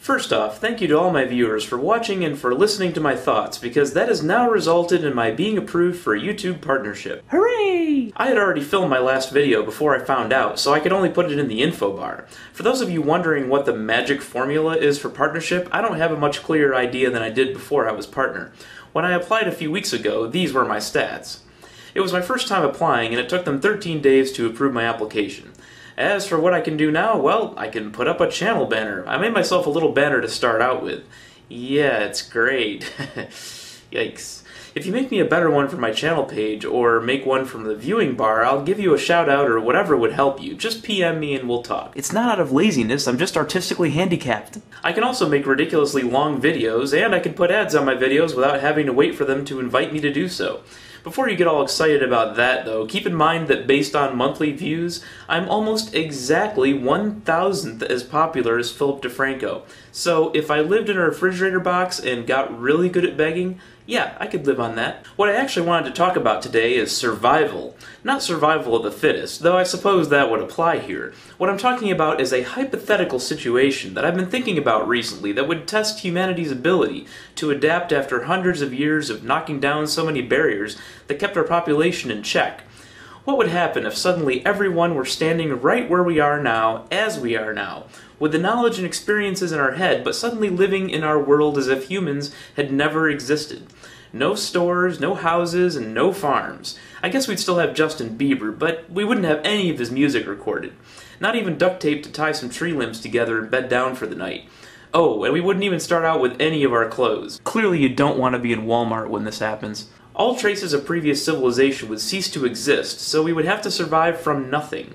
First off, thank you to all my viewers for watching and for listening to my thoughts, because that has now resulted in my being approved for a YouTube partnership. Hooray! I had already filmed my last video before I found out, so I could only put it in the info bar. For those of you wondering what the magic formula is for partnership, I don't have a much clearer idea than I did before I was partner. When I applied a few weeks ago, these were my stats. It was my first time applying, and it took them 13 days to approve my application. As for what I can do now, well, I can put up a channel banner. I made myself a little banner to start out with. Yeah, it's great. Yikes. If you make me a better one for my channel page, or make one from the viewing bar, I'll give you a shout out or whatever would help you. Just PM me and we'll talk. It's not out of laziness, I'm just artistically handicapped. I can also make ridiculously long videos, and I can put ads on my videos without having to wait for them to invite me to do so. Before you get all excited about that, though, keep in mind that based on monthly views, I'm almost exactly 1,000th as popular as Philip DeFranco. So if I lived in a refrigerator box and got really good at begging, yeah, I could live on that. What I actually wanted to talk about today is survival. Not survival of the fittest, though I suppose that would apply here. What I'm talking about is a hypothetical situation that I've been thinking about recently that would test humanity's ability to adapt after hundreds of years of knocking down so many barriers that kept our population in check. What would happen if suddenly everyone were standing right where we are now, as we are now, with the knowledge and experiences in our head, but suddenly living in our world as if humans had never existed? No stores, no houses, and no farms. I guess we'd still have Justin Bieber, but we wouldn't have any of his music recorded. Not even duct tape to tie some tree limbs together and bed down for the night. Oh, and we wouldn't even start out with any of our clothes. Clearly you don't want to be in Walmart when this happens. All traces of previous civilization would cease to exist, so we would have to survive from nothing.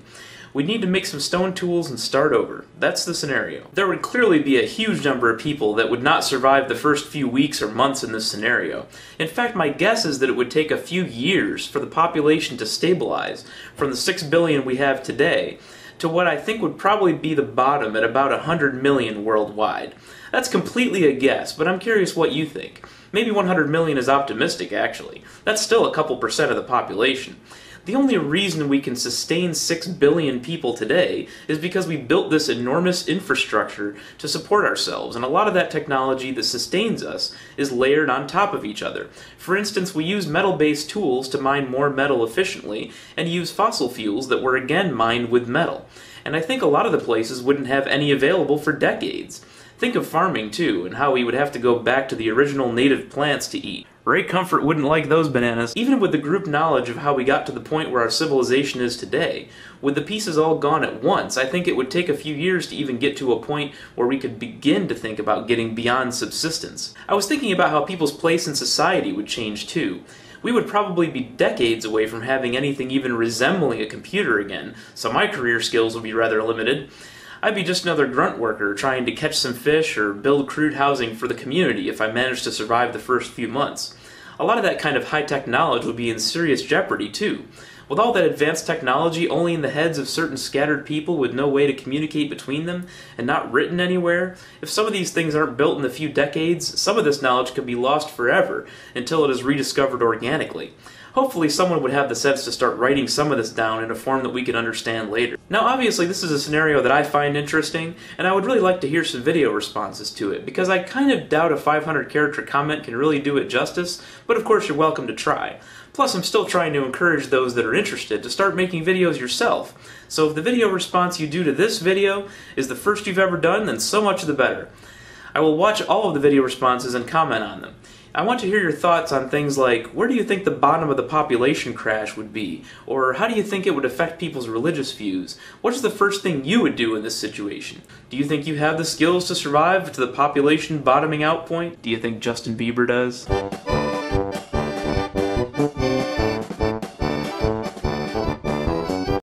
We'd need to make some stone tools and start over. That's the scenario. There would clearly be a huge number of people that would not survive the first few weeks or months in this scenario. In fact, my guess is that it would take a few years for the population to stabilize from the 6 billion we have today to what I think would probably be the bottom at about 100 million worldwide. That's completely a guess, but I'm curious what you think. Maybe 100 million is optimistic, actually. That's still a couple % of the population. The only reason we can sustain 6 billion people today is because we built this enormous infrastructure to support ourselves, and a lot of that technology that sustains us is layered on top of each other. For instance, we use metal-based tools to mine more metal efficiently, and use fossil fuels that were again mined with metal. And I think a lot of the places wouldn't have any available for decades. Think of farming, too, and how we would have to go back to the original native plants to eat. Ray Comfort wouldn't like those bananas. Even with the group knowledge of how we got to the point where our civilization is today, with the pieces all gone at once, I think it would take a few years to even get to a point where we could begin to think about getting beyond subsistence. I was thinking about how people's place in society would change, too. We would probably be decades away from having anything even resembling a computer again, so my career skills would be rather limited. I'd be just another grunt worker trying to catch some fish or build crude housing for the community if I managed to survive the first few months. A lot of that kind of high-tech knowledge would be in serious jeopardy, too. With all that advanced technology only in the heads of certain scattered people with no way to communicate between them, and not written anywhere, if some of these things aren't built in a few decades, some of this knowledge could be lost forever until it is rediscovered organically. Hopefully someone would have the sense to start writing some of this down in a form that we can understand later. Now obviously this is a scenario that I find interesting, and I would really like to hear some video responses to it, because I kind of doubt a 500 character comment can really do it justice, but of course you're welcome to try. Plus I'm still trying to encourage those that are interested to start making videos yourself. So if the video response you do to this video is the first you've ever done, then so much the better. I will watch all of the video responses and comment on them. I want to hear your thoughts on things like, where do you think the bottom of the population crash would be? Or how do you think it would affect people's religious views? What is the first thing you would do in this situation? Do you think you have the skills to survive to the population bottoming out point? Do you think Justin Bieber does?